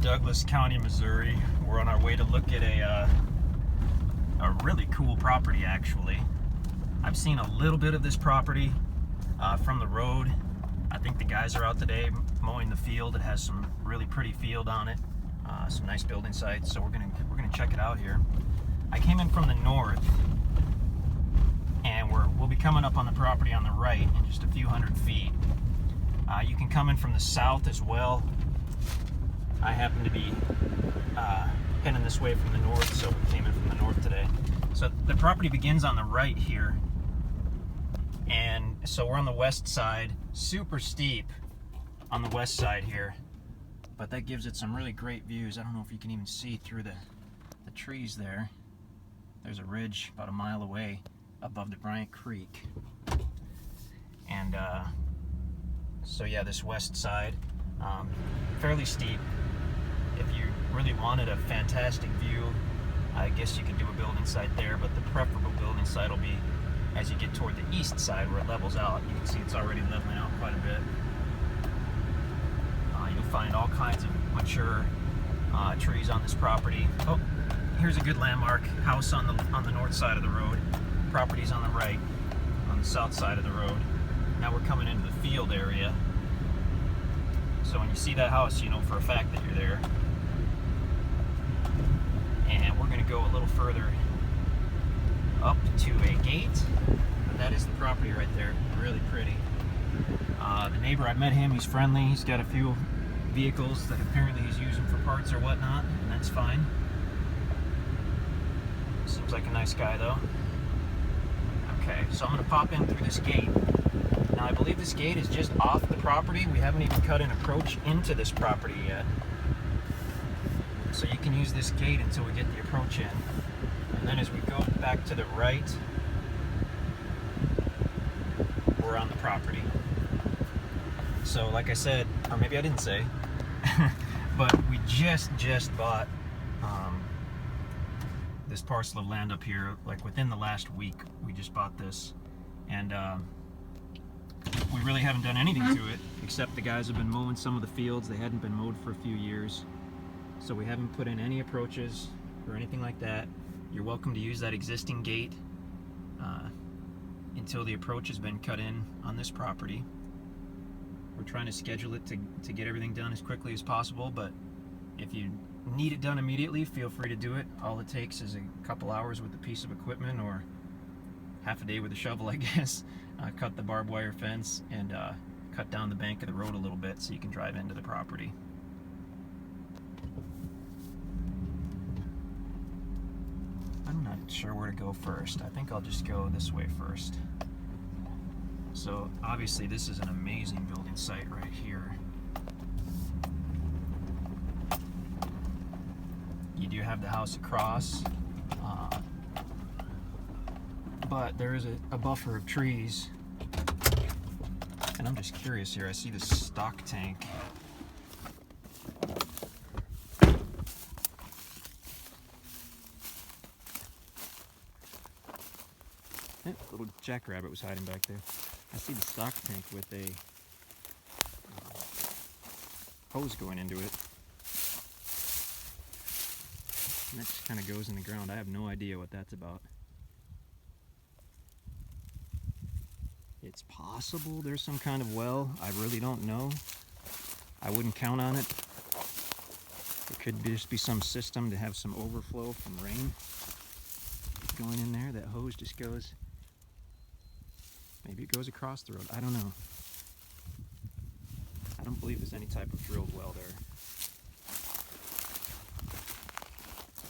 Douglas County, Missouri. We're on our way to look at a really cool property, actually. I've seen a little bit of this property from the road. I think the guys are out today mowing the field. It has some really pretty field on it, some nice building sites. So we're gonna check it out here. I came in from the north, and we'll be coming up on the property on the right in just a few hundred feet. You can come in from the south as well. I happen to be heading this way from the north, so we came in from the north today. So the property begins on the right here, and so we're on the west side, super steep on the west side here, but that gives it some really great views. I don't know if you can even see through the trees there. There's a ridge about a mile away above the Bryant Creek, and so yeah, this west side, fairly steep. If you really wanted a fantastic view, I guess you could do a building site there, but the preferable building site will be as you get toward the east side where it levels out. You can see it's already leveling out quite a bit. You'll find all kinds of mature trees on this property. Oh, here's a good landmark. House on the north side of the road. Property's on the right, on the south side of the road. Now we're coming into the field area. So when you see that house, you know for a fact that you're there. And we're going to go a little further up to a gate. But that is the property right there. Really pretty. The neighbor, I met him. He's friendly. He's got a few vehicles that apparently he's using for parts or whatnot, and that's fine. Seems like a nice guy though. Okay, so I'm going to pop in through this gate. Now I believe this gate is just off the property. We haven't even cut an approach into this property yet. So you can use this gate until we get the approach in. And then as we go back to the right, we're on the property. So like I said, or maybe I didn't say, but we just bought this parcel of land up here, like within the last week. We just bought this, and we really haven't done anything to it, except the guys have been mowing some of the fields. They hadn't been mowed for a few years. So we haven't put in any approaches or anything like that. You're welcome to use that existing gate until the approach has been cut in on this property. We're trying to schedule it to get everything done as quickly as possible, but if you need it done immediately, feel free to do it. All it takes is a couple hours with a piece of equipment, or half a day with a shovel, I guess. Cut the barbed wire fence and cut down the bank of the road a little bit so you can drive into the property. I'm not sure where to go first. I think I'll just go this way first. So obviously this is an amazing building site right here. You do have the house across, but there is a buffer of trees. And I'm just curious here, I see this stock tank. Little jackrabbit was hiding back there. I see the stock tank with a hose going into it. And that just kind of goes in the ground. I have no idea what that's about. It's possible there's some kind of well. I really don't know. I wouldn't count on it. It could just be some system to have some overflow from rain going in there. That hose just goes. Maybe it goes across the road. I don't know. I don't believe there's any type of drilled well there.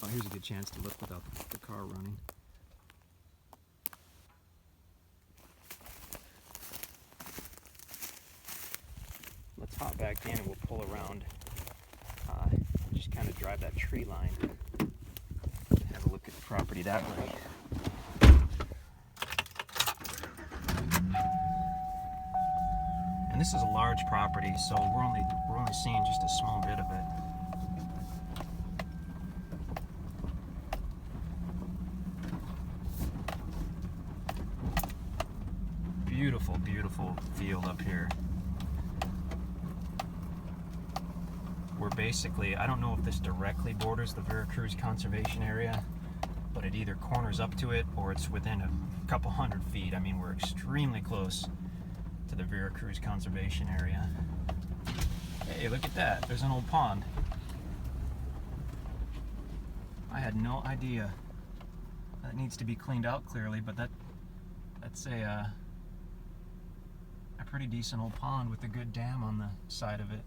Oh, here's a good chance to look without the car running. Let's hop back in and we'll pull around. Just kind of drive that tree line. Have a look at the property that way. And this is a large property, so we're only seeing just a small bit of it. Beautiful, beautiful field up here. We're basically, I don't know if this directly borders the Vera Cruz Conservation Area, but it either corners up to it or it's within a couple 100 feet. I mean, we're extremely close to the Vera Cruz Conservation Area. Hey, look at that. There's an old pond. I had no idea. That needs to be cleaned out clearly, but that's a pretty decent old pond with a good dam on the side of it.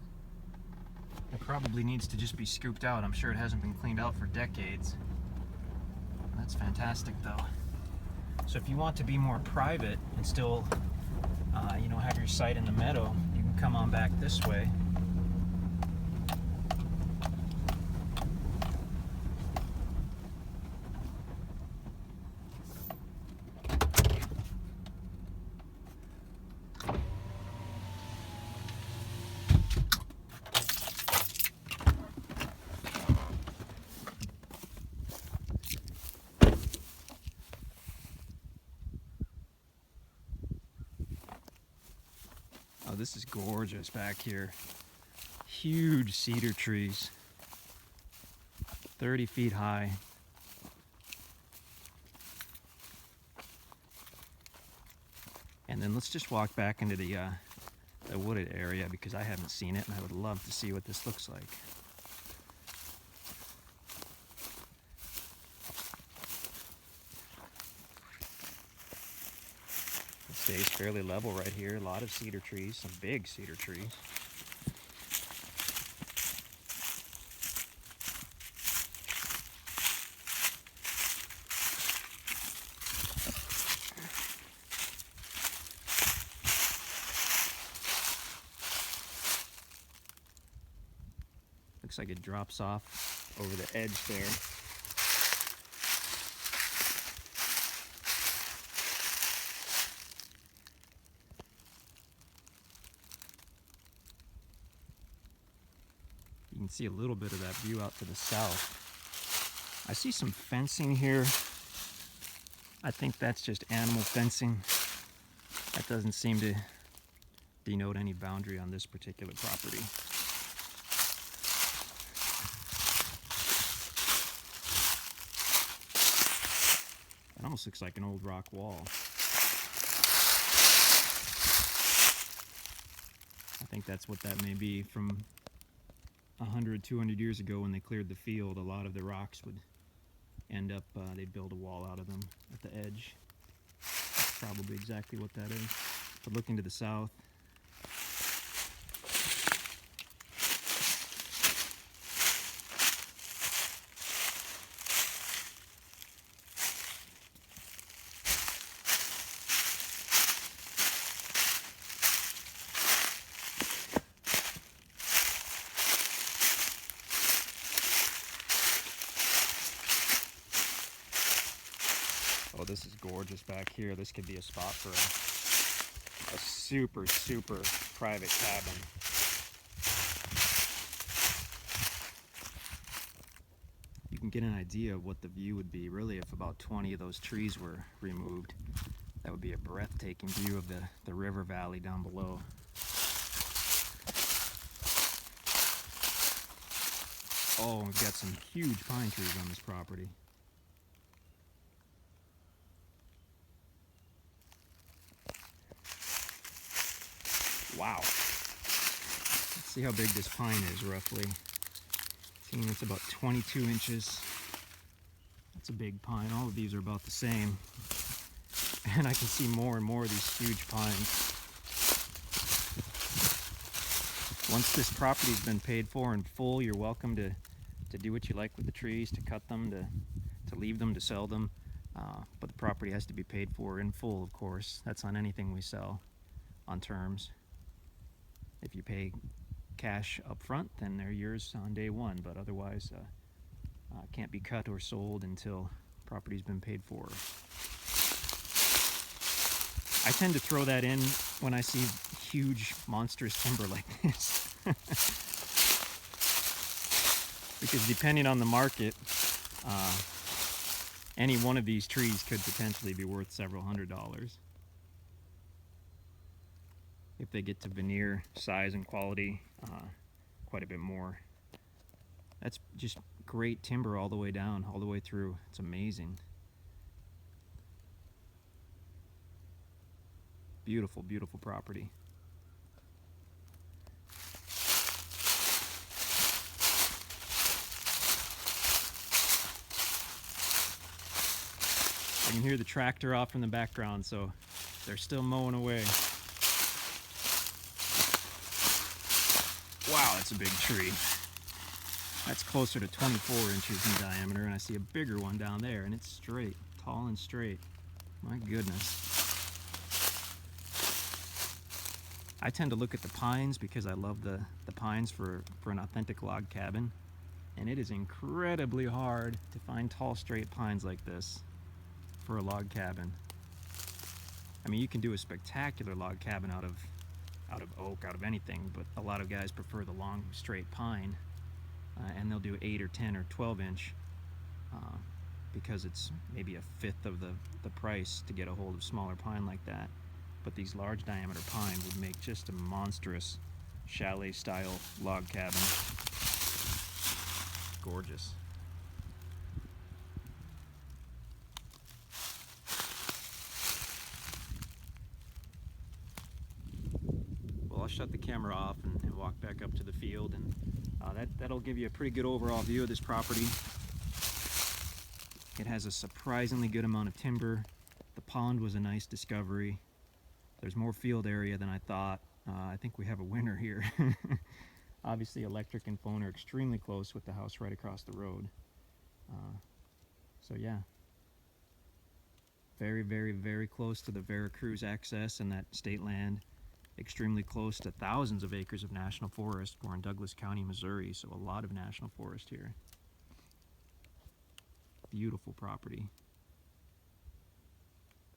It probably needs to just be scooped out. I'm sure it hasn't been cleaned out for decades. That's fantastic though. So if you want to be more private and still you know, have your site in the meadow, you can come on back this way. Oh, this is gorgeous back here. Huge cedar trees, 30 feet high. And then let's just walk back into the wooded area because I haven't seen it and I would love to see what this looks like. It stays fairly level right here. A lot of cedar trees, some big cedar trees. Looks like it drops off over the edge there. You can see a little bit of that view out to the south. I see some fencing here. I think that's just animal fencing. That doesn't seem to denote any boundary on this particular property. It almost looks like an old rock wall. I think that's what that may be. From 100, 200 years ago when they cleared the field, a lot of the rocks would end up, they'd build a wall out of them at the edge. That's probably exactly what that is. But looking to the south, oh, this is gorgeous back here. This could be a spot for a super, super private cabin. You can get an idea of what the view would be, really, if about 20 of those trees were removed. That would be a breathtaking view of the river valley down below. Oh, we've got some huge pine trees on this property. Wow. Let's see how big this pine is roughly. Seeing it's about 22 inches. That's a big pine. All of these are about the same. And I can see more and more of these huge pines. Once this property's been paid for in full, you're welcome to do what you like with the trees, to cut them, to leave them, to sell them. But the property has to be paid for in full, of course. That's on anything we sell, on terms. If you pay cash up front, then they're yours on day one, but otherwise can't be cut or sold until property's been paid for. I tend to throw that in when I see huge, monstrous timber like this. Because depending on the market, any one of these trees could potentially be worth several $100s. If they get to veneer size and quality, quite a bit more. That's just great timber all the way down, all the way through. It's amazing. Beautiful, beautiful property. I can hear the tractor off in the background, so they're still mowing away. Wow, that's a big tree. That's closer to 24 inches in diameter, and I see a bigger one down there, and it's straight, tall and straight. My goodness. I tend to look at the pines because I love the pines for an authentic log cabin, and it is incredibly hard to find tall, straight pines like this for a log cabin. I mean, you can do a spectacular log cabin out of oak, out of anything, but a lot of guys prefer the long, straight pine, and they'll do 8 or 10 or 12 inch because it's maybe a fifth of the price to get a hold of smaller pine like that. But these large diameter pine would make just a monstrous chalet style log cabin. Gorgeous. Well, I'll shut the camera off and walk back up to the field, and that'll give you a pretty good overall view of this property. It has a surprisingly good amount of timber. The pond was a nice discovery. There's more field area than I thought. I think we have a winner here. Obviously, electric and phone are extremely close with the house right across the road. So yeah, very, very, very close to the Vera Cruz access and that state land. Extremely close to thousands of acres of national forest. We're in Douglas County, Missouri, so a lot of national forest here. Beautiful property.